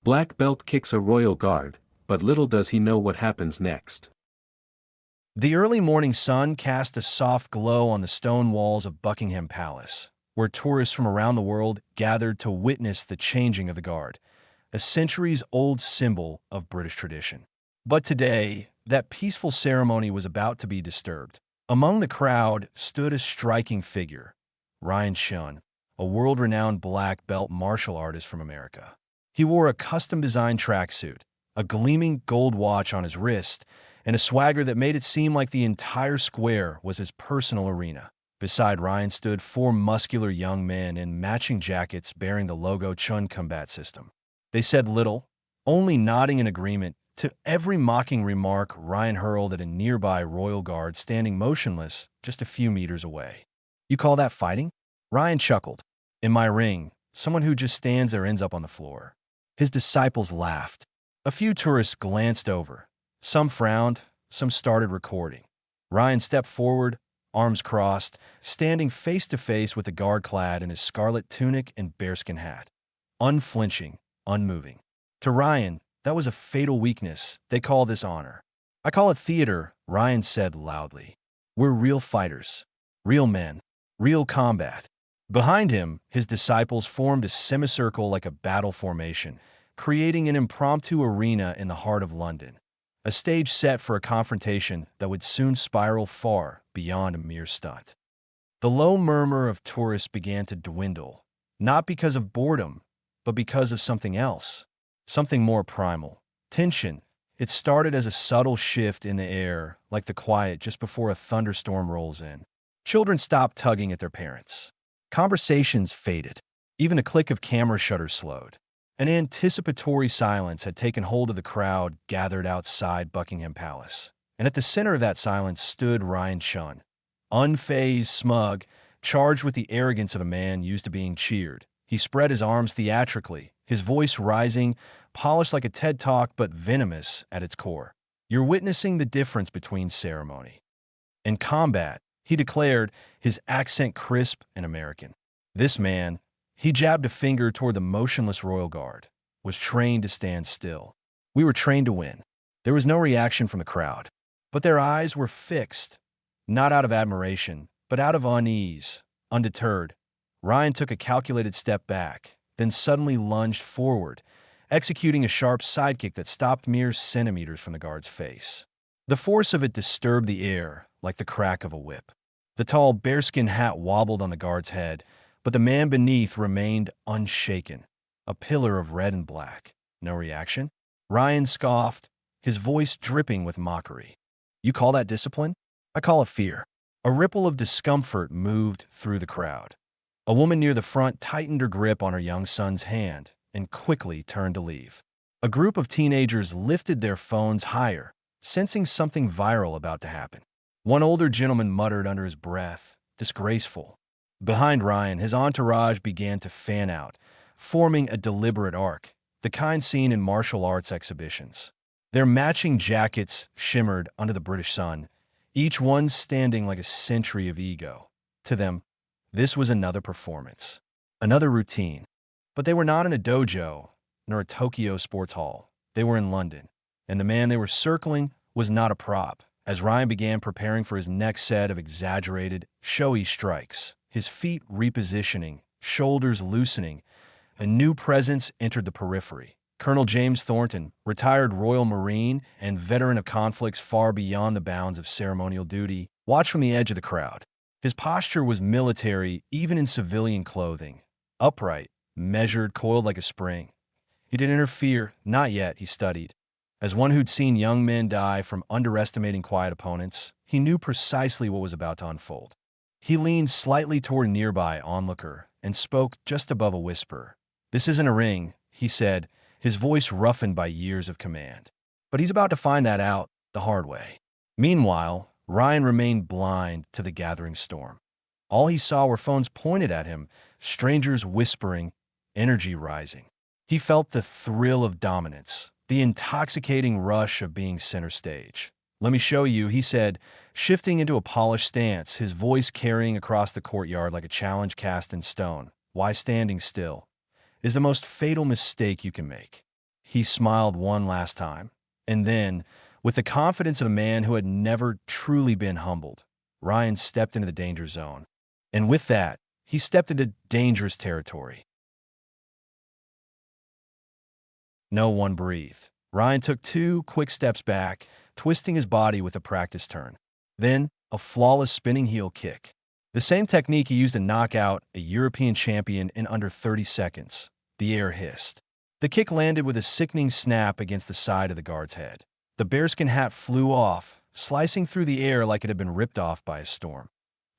Black belt kicks a royal guard, but little does he know what happens next. The early morning sun cast a soft glow on the stone walls of Buckingham Palace, where tourists from around the world gathered to witness the changing of the guard, a centuries-old symbol of British tradition. But today, that peaceful ceremony was about to be disturbed. Among the crowd stood a striking figure, Ryan Shun, a world-renowned black belt martial artist from America. He wore a custom-designed tracksuit, a gleaming gold watch on his wrist, and a swagger that made it seem like the entire square was his personal arena. Beside Ryan stood four muscular young men in matching jackets bearing the logo Chun Combat System. They said little, only nodding in agreement to every mocking remark Ryan hurled at a nearby royal guard standing motionless just a few meters away. "You call that fighting?" Ryan chuckled. "In my ring, someone who just stands there ends up on the floor." His disciples laughed. A few tourists glanced over. Some frowned, some started recording. Ryan stepped forward, arms crossed, standing face to face with the guard clad in his scarlet tunic and bearskin hat. Unflinching, unmoving. To Ryan, that was a fatal weakness. They call this honor. "I call it theater," Ryan said loudly. "We're real fighters, real men, real combat." Behind him, his disciples formed a semicircle like a battle formation, creating an impromptu arena in the heart of London. A stage set for a confrontation that would soon spiral far beyond a mere stunt. The low murmur of tourists began to dwindle, not because of boredom, but because of something else, something more primal. Tension. It started as a subtle shift in the air, like the quiet just before a thunderstorm rolls in. Children stopped tugging at their parents. Conversations faded. Even the click of camera shutters slowed. An anticipatory silence had taken hold of the crowd gathered outside Buckingham Palace. And at the center of that silence stood Ryan Shun, unfazed, smug, charged with the arrogance of a man used to being cheered. He spread his arms theatrically, his voice rising, polished like a TED Talk but venomous at its core. "You're witnessing the difference between ceremony and combat," he declared, his accent crisp and American. This man, he jabbed a finger toward the motionless royal guard, was trained to stand still. "We were trained to win." There was no reaction from the crowd, but their eyes were fixed, not out of admiration, but out of unease. Undeterred, Ryan took a calculated step back, then suddenly lunged forward, executing a sharp sidekick that stopped mere centimeters from the guard's face. The force of it disturbed the air like the crack of a whip. The tall bearskin hat wobbled on the guard's head, but the man beneath remained unshaken, a pillar of red and black. No reaction? Ryan scoffed, his voice dripping with mockery. "You call that discipline? I call it fear." A ripple of discomfort moved through the crowd. A woman near the front tightened her grip on her young son's hand and quickly turned to leave. A group of teenagers lifted their phones higher, sensing something viral about to happen. One older gentleman muttered under his breath, "Disgraceful." Behind Ryan, his entourage began to fan out, forming a deliberate arc, the kind seen in martial arts exhibitions. Their matching jackets shimmered under the British sun, each one standing like a century of ego. To them, this was another performance, another routine. But they were not in a dojo, nor a Tokyo sports hall. They were in London, and the man they were circling was not a prop. As Ryan began preparing for his next set of exaggerated, showy strikes, his feet repositioning, shoulders loosening, a new presence entered the periphery. Colonel James Thornton, retired Royal Marine and veteran of conflicts far beyond the bounds of ceremonial duty, watched from the edge of the crowd. His posture was military even in civilian clothing, upright, measured, coiled like a spring. He didn't interfere, not yet, he studied. As one who'd seen young men die from underestimating quiet opponents, he knew precisely what was about to unfold. He leaned slightly toward a nearby onlooker and spoke just above a whisper. "This isn't a ring," he said, his voice roughened by years of command. But he's about to find that out the hard way. Meanwhile, Ryan remained blind to the gathering storm. All he saw were phones pointed at him, strangers whispering, energy rising. He felt the thrill of dominance, the intoxicating rush of being center stage. "Let me show you," he said, shifting into a polished stance, his voice carrying across the courtyard like a challenge cast in stone. "Why standing still is the most fatal mistake you can make." He smiled one last time. And then, with the confidence of a man who had never truly been humbled, Ryan stepped into the danger zone. And with that, he stepped into dangerous territory. No one breathed. Ryan took 2 quick steps back, twisting his body with a practice turn. Then, a flawless spinning heel kick. The same technique he used to knock out a European champion in under 30 seconds. The air hissed. The kick landed with a sickening snap against the side of the guard's head. The bearskin hat flew off, slicing through the air like it had been ripped off by a storm.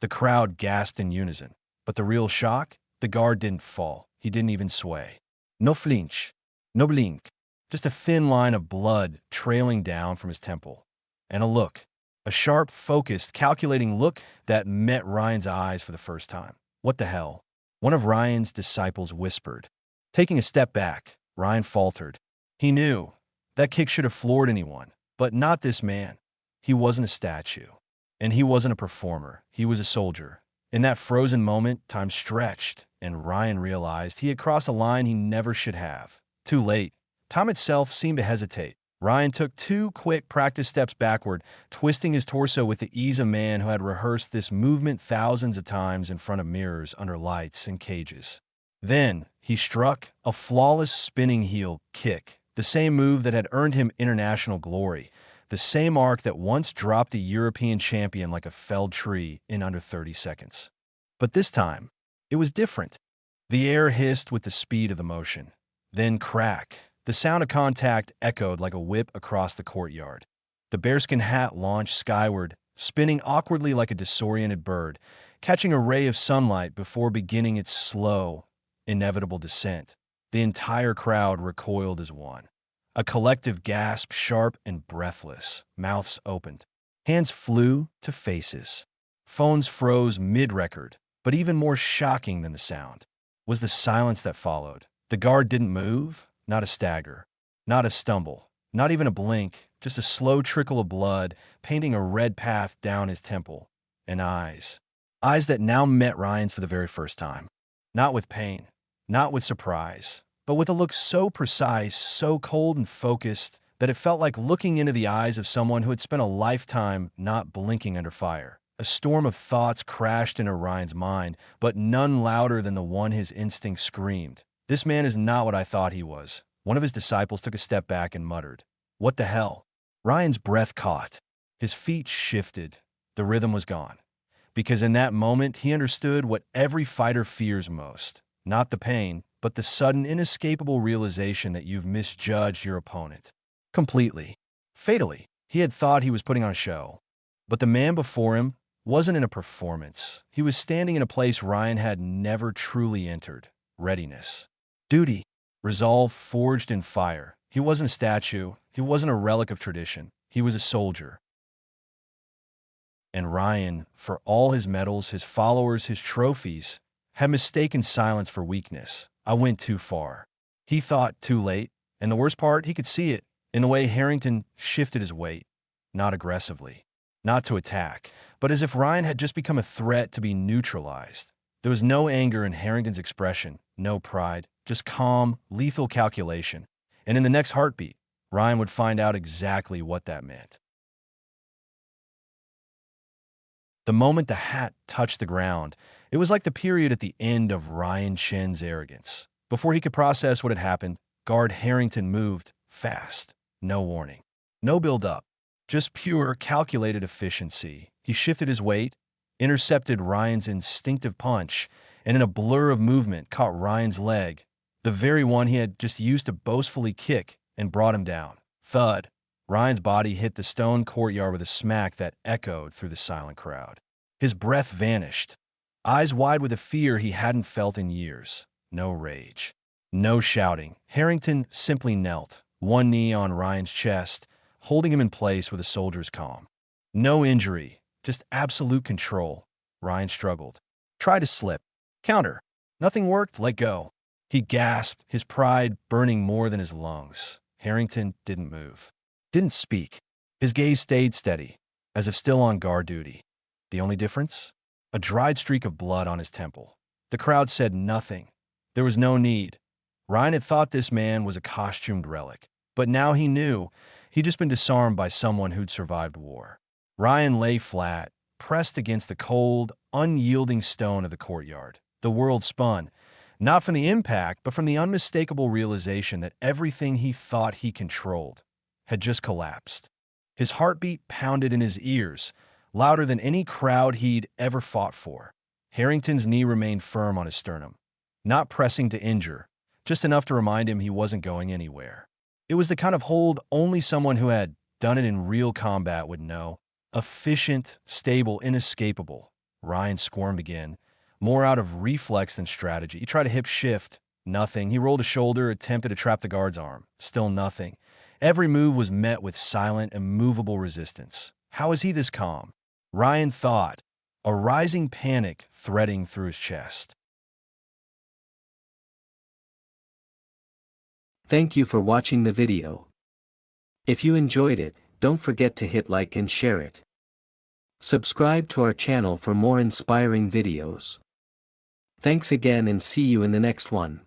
The crowd gasped in unison. But the real shock? The guard didn't fall. He didn't even sway. No flinch. No blink. Just a thin line of blood trailing down from his temple. And a look. A sharp, focused, calculating look that met Ryan's eyes for the first time. What the hell? One of Ryan's disciples whispered. Taking a step back, Ryan faltered. He knew. That kick should have floored anyone. But not this man. He wasn't a statue. And he wasn't a performer. He was a soldier. In that frozen moment, time stretched, and Ryan realized he had crossed a line he never should have. Too late. Time itself seemed to hesitate. Ryan took 2 quick practice steps backward, twisting his torso with the ease of a man who had rehearsed this movement thousands of times in front of mirrors, under lights, and cages. Then, he struck a flawless spinning heel kick, the same move that had earned him international glory, the same arc that once dropped a European champion like a felled tree in under 30 seconds. But this time, it was different. The air hissed with the speed of the motion. Then crack. The sound of contact echoed like a whip across the courtyard. The bearskin hat launched skyward, spinning awkwardly like a disoriented bird, catching a ray of sunlight before beginning its slow, inevitable descent. The entire crowd recoiled as one. A collective gasp, sharp and breathless, mouths opened. Hands flew to faces. Phones froze mid-record, but even more shocking than the sound was the silence that followed. The guard didn't move, not a stagger, not a stumble, not even a blink, just a slow trickle of blood painting a red path down his temple. And eyes. Eyes that now met Ryan's for the very first time. Not with pain, not with surprise, but with a look so precise, so cold and focused, that it felt like looking into the eyes of someone who had spent a lifetime not blinking under fire. A storm of thoughts crashed into Ryan's mind, but none louder than the one his instinct screamed. This man is not what I thought he was. One of his disciples took a step back and muttered, "What the hell?" Ryan's breath caught. His feet shifted. The rhythm was gone. Because in that moment, he understood what every fighter fears most. Not the pain, but the sudden, inescapable realization that you've misjudged your opponent. Completely. Fatally. He had thought he was putting on a show. But the man before him wasn't in a performance. He was standing in a place Ryan had never truly entered. Readiness. Duty. Resolve forged in fire. He wasn't a statue. He wasn't a relic of tradition. He was a soldier. And Ryan, for all his medals, his followers, his trophies, had mistaken silence for weakness. I went too far. He thought too late. And the worst part, he could see it in the way Harrington shifted his weight. Not aggressively. Not to attack. But as if Ryan had just become a threat to be neutralized. There was no anger in Harrington's expression. No pride. Just calm, lethal calculation. And in the next heartbeat, Ryan would find out exactly what that meant. The moment the hat touched the ground, it was like the period at the end of Ryan Chen's arrogance. Before he could process what had happened, guard Harrington moved fast. No warning. No build-up. Just pure, calculated efficiency. He shifted his weight, intercepted Ryan's instinctive punch, and in a blur of movement caught Ryan's leg, the very one he had just used to boastfully kick, and brought him down. Thud. Ryan's body hit the stone courtyard with a smack that echoed through the silent crowd. His breath vanished. Eyes wide with a fear he hadn't felt in years. No rage. No shouting. Harrington simply knelt, one knee on Ryan's chest, holding him in place with a soldier's calm. No injury, just absolute control. Ryan struggled. Tried to slip. Counter. Nothing worked. Let go. He gasped, his pride burning more than his lungs. Harrington didn't move. Didn't speak. His gaze stayed steady, as if still on guard duty. The only difference? A dried streak of blood on his temple. The crowd said nothing. There was no need. Ryan had thought this man was a costumed relic, but now he knew he'd just been disarmed by someone who'd survived war. Ryan lay flat, pressed against the cold, unyielding stone of the courtyard. The world spun, not from the impact, but from the unmistakable realization that everything he thought he controlled had just collapsed. His heartbeat pounded in his ears, louder than any crowd he'd ever fought for. Harrington's knee remained firm on his sternum, not pressing to injure, just enough to remind him he wasn't going anywhere. It was the kind of hold only someone who had done it in real combat would know. Efficient, stable, inescapable. Ryan squirmed again, more out of reflex than strategy. He tried a hip shift. Nothing. He rolled a shoulder, attempted to trap the guard's arm. Still nothing. Every move was met with silent, immovable resistance. How is he this calm? Ryan thought, a rising panic threading through his chest. Thank you for watching the video. If you enjoyed it, don't forget to hit like and share it. Subscribe to our channel for more inspiring videos. Thanks again and see you in the next one.